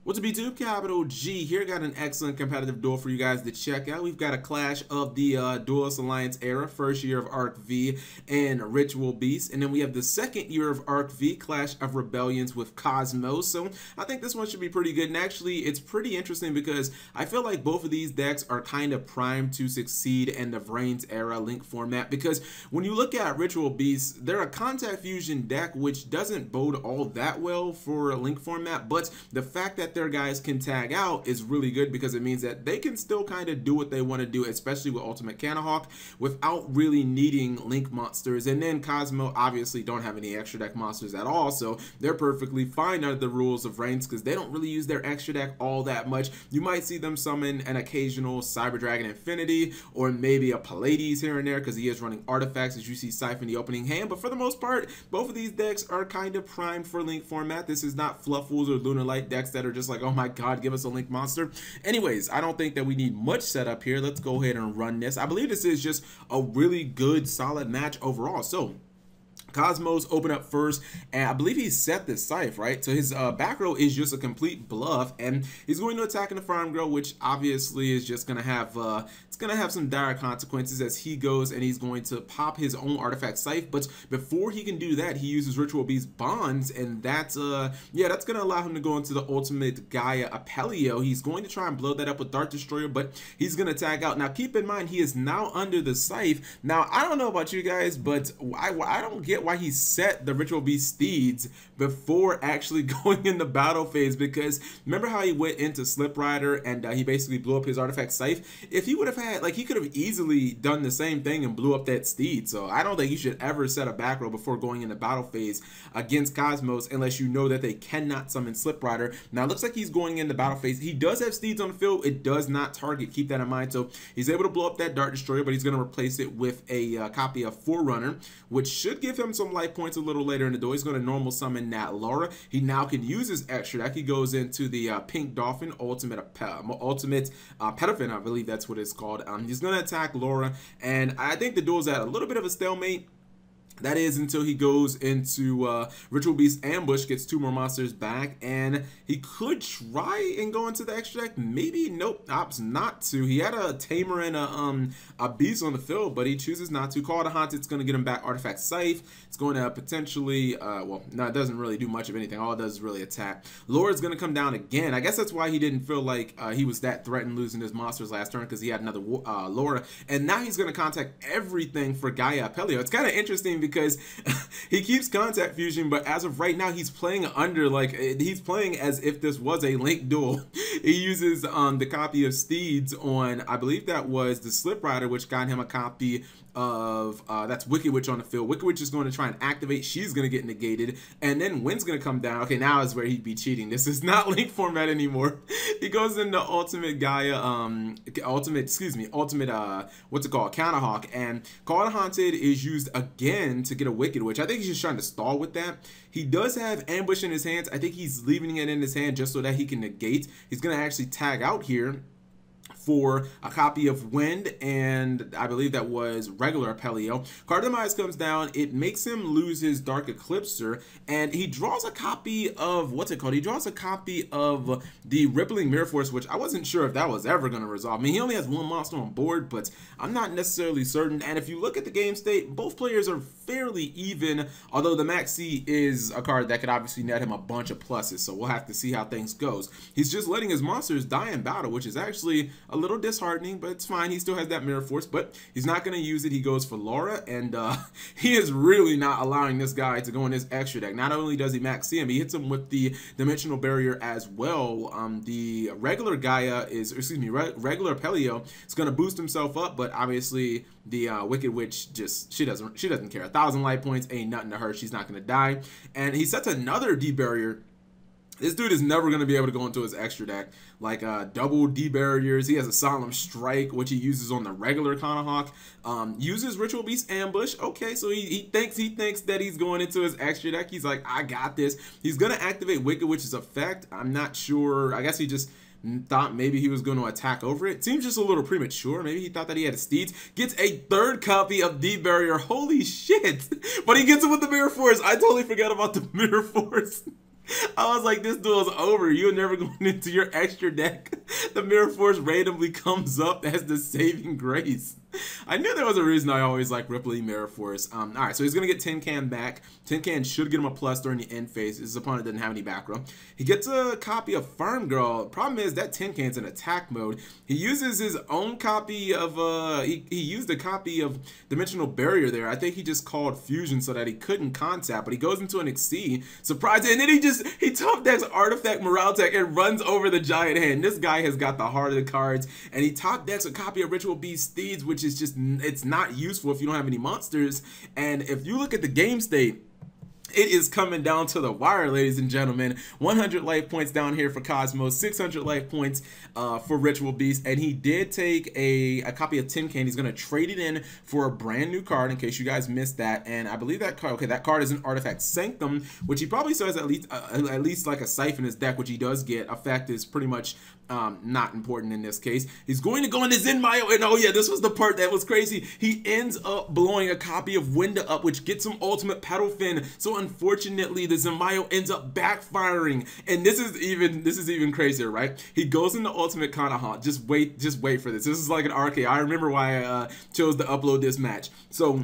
What's up, YouTube? Capital G here. Got an excellent competitive duel for you guys to check out. We've got a clash of the Duelist Alliance era, first year of Arc V and Ritual Beast, and then we have the second year of Arc V, Clash of Rebellions with Cosmos. So I think this one should be pretty good, and actually it's pretty interesting because I feel like both of these decks are kind of primed to succeed in the Vrains era Link format, because when you look at Ritual Beast, they're a Contact Fusion deck, which doesn't bode all that well for a Link format, but the fact that their guys can tag out is really good because it means that they can still kind of do what they want to do, especially with Ultimate Cannahawk, without really needing Link monsters. And then Cosmo obviously don't have any extra deck monsters at all, so they're perfectly fine under the rules of Vrains because they don't really use their extra deck all that much. You might see them summon an occasional Cyber Dragon Infinity or maybe a Pallades here and there because he is running artifacts, as you see Siphon the opening hand, but for the most part both of these decks are kind of primed for Link format. This is not Fluffles or Lunar Light decks that are just like, oh my god, give us a Link monster. Anyways, I don't think that we need much setup here. Let's go ahead and run this. I believe this is just a really good solid match overall. So Cosmos open up first, and I believe he set this Scythe, right? So his back row is just a complete bluff, and he's going to attack in the farm girl, which obviously is just gonna have it's gonna have some dire consequences as he goes and he's going to pop his own artifact Scythe. But before he can do that, he uses Ritual Beast Bonds, and that's yeah, that's gonna allow him to go into the ultimate Gaia Apelio. He's going to try and blow that up with Dart Destroyer, but he's gonna tag out. Now keep in mind, he is now under the Scythe. Now I don't know about you guys, but I don't get why he set the Ritual Beast Steeds before actually going in the battle phase, because remember how he went into Slip Rider and he basically blew up his artifact Scythe? If he would have had, like, he could have easily done the same thing and blew up that Steed. So I don't think you should ever set a back row before going into battle phase against Cosmos unless you know that they cannot summon Slip Rider. Now it looks like he's going into battle phase. He does have Steeds on the field. It does not target, keep that in mind. So he's able to blow up that Dart Destroyer, but he's going to replace it with a copy of Forerunner, which should give him some life points a little later in the duel. He's going to normal summon Nat Laura. He now can use his extra deck. He goes into the Pink Dolphin Ultimate Pedafin, I believe that's what it's called. He's going to attack Laura, and I think the duel's at a little bit of a stalemate. That is until he goes into Ritual Beast Ambush, gets two more monsters back, and he could try and go into the extra deck. Maybe, nope, opts not to. He had a Tamer and a Beast on the field, but he chooses not to. Call to Haunt, it's going to get him back Artifact Scythe. It's going to potentially, well, no, it doesn't really do much of anything. All it does is really attack. Laura's going to come down again. I guess that's why he didn't feel like he was that threatened losing his monsters last turn, because he had another Laura, and now he's going to contact everything for Gaia Apelio. It's kind of interesting because he keeps Contact Fusion, but as of right now, he's playing under, like, he's playing as if this was a Link duel. He uses the copy of Steeds on, I believe that was the Slip Rider, which got him a copy of that's Wicked Witch on the field. Wicked Witch is going to try and activate. She's going to get negated, and then Wind's going to come down. Okay, now is where he'd be cheating. This is not Link format anymore. He goes into Ultimate Gaia, Ultimate what's it called, Cannahawk, and Call to Haunted is used again to get a Wicked Witch. I think he's just trying to stall with that. He does have Ambush in his hands. I think he's leaving it in his hand just so that he can negate. He's going to actually tag out here for a copy of Wind, and I believe that was regular Apelio. Card Demise comes down. It makes him lose his Dark Eclipser, and he draws a copy of, what's it called? He draws a copy of the Rippling Mirror Force, which I wasn't sure if that was ever going to resolve. I mean, he only has one monster on board, but I'm not necessarily certain. And if you look at the game state, both players are fairly even, although the Max C is a card that could obviously net him a bunch of pluses, so we'll have to see how things goes. He's just letting his monsters die in battle, which is actually a little disheartening, but it's fine. He still has that Mirror Force, but he's not going to use it. He goes for Laura, and he is really not allowing this guy to go in his extra deck. Not only does he max C him, he hits him with the Dimensional Barrier as well. The regular Gaia is, excuse me, regular Apelio is going to boost himself up, but obviously the Wicked Witch just, she doesn't care. 1,000 life points ain't nothing to her. She's not going to die, and he sets another D barrier. This dude is never going to be able to go into his extra deck. Like double D barriers. He has a Solemn Strike, which he uses on the regular Cannahawk. Uses Ritual Beast Ambush. Okay, so he thinks that he's going into his extra deck. He's like, I got this. He's going to activate Wicked Witch's effect. I'm not sure. I guess he just thought maybe he was going to attack over it. Seems just a little premature. Maybe he thought that he had Steeds. Gets a third copy of D Barrier. Holy shit. But he gets it with the Mirror Force. I totally forgot about the Mirror Force. I was like, this duel's over. You're never going into your extra deck. The Mirror Force randomly comes up as the saving grace. I knew there was a reason I always like Ripley Mirror Force. Alright, so he's going to get Tin Can back. Tin Can should get him a plus during the end phase. His opponent doesn't have any back row. He gets a copy of Farm Girl. Problem is that Tin Can's in attack mode. He uses his own copy of, he used a copy of Dimensional Barrier there. I think he just called Fusion so that he couldn't contact, but he goes into an Exceed. Surprise, and then he top decks Artifact Morale Tech and runs over the Giant Hand. This guy has got the heart of the cards, and he top decks a copy of Ritual Beast Steeds, which is just, it's not useful if you don't have any monsters. And if you look at the game state, it is coming down to the wire, ladies and gentlemen. 100 life points down here for Cosmos, 600 life points for Ritual Beast, and he did take a copy of Tin Can. He's going to trade it in for a brand new card in case you guys missed that. And I believe that card, okay, that card is an Artifact Sanctum, which he probably still has at least like a Scythe in his deck, which he does get. Effect is pretty much not important in this case. He's going to go into Zenmayo, and oh yeah, this was the part that was crazy. He ends up blowing a copy of Winda up, which gets him Ultimate Petal Fin. So unfortunately, the Zenmayo ends up backfiring, and this is even crazier, right? He goes into Ultimate Kanaha. Just wait for this. This is like an RK. I remember why I chose to upload this match. So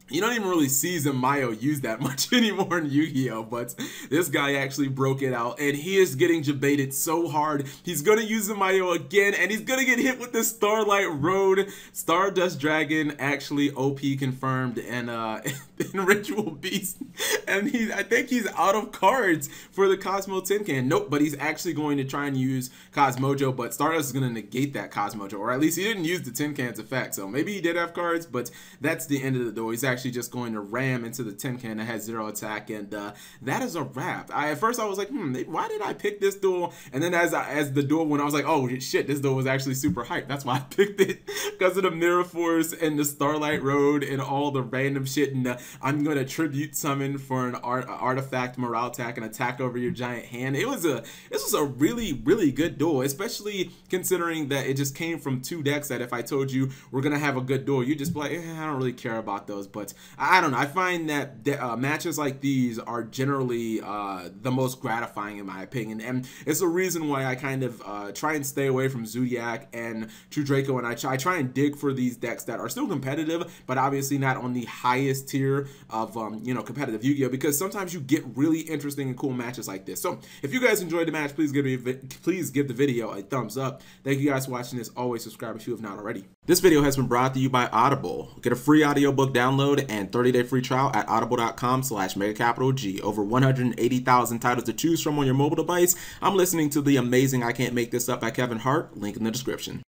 you don't even really see Zenmayo use that much anymore in Yu-Gi-Oh! But this guy actually broke it out, and he is getting jebaited so hard. He's going to use Zenmayo again, and he's going to get hit with the Starlight Road. Stardust Dragon actually OP confirmed, and in Ritual Beast. And I think he's out of cards for the Cosmo Tin Can. Nope, but he's actually going to try and use Cosmojo, but Stardust is going to negate that Cosmojo, or at least he didn't use the Tin Can's effect. So maybe he did have cards, but that's the end of the door. He's actually just going to ram into the Tin Can that has 0 attack, and that is a wrap. At first I was like, why did I pick this duel? And then as the duel went, I was like, oh shit, this duel was actually super hyped. That's why I picked it, because of the Mirror Force and the Starlight Road and all the random shit. And I'm going to tribute summon for an Artifact Morale Attack and attack over your Giant Hand. This was a really good duel, especially considering that it just came from 2 decks that if I told you we're gonna have a good duel, you'd just be like, I don't really care about those. But I don't know, I find that matches like these are generally the most gratifying in my opinion, and it's a reason why I kind of try and stay away from Zodiac and True Draco, and I try and dig for these decks that are still competitive, but obviously not on the highest tier of competitive Yu-Gi-Oh, because sometimes you get really interesting and cool matches like this. So if you guys enjoyed the match, please give the video a thumbs up. Thank you guys for watching. As always, subscribe if you have not already. This video has been brought to you by Audible. Get a free audiobook download and 30-day free trial at audible.com/MegaCapitalG. Over 180,000 titles to choose from on your mobile device. I'm listening to the amazing I Can't Make This Up by Kevin Hart. Link in the description.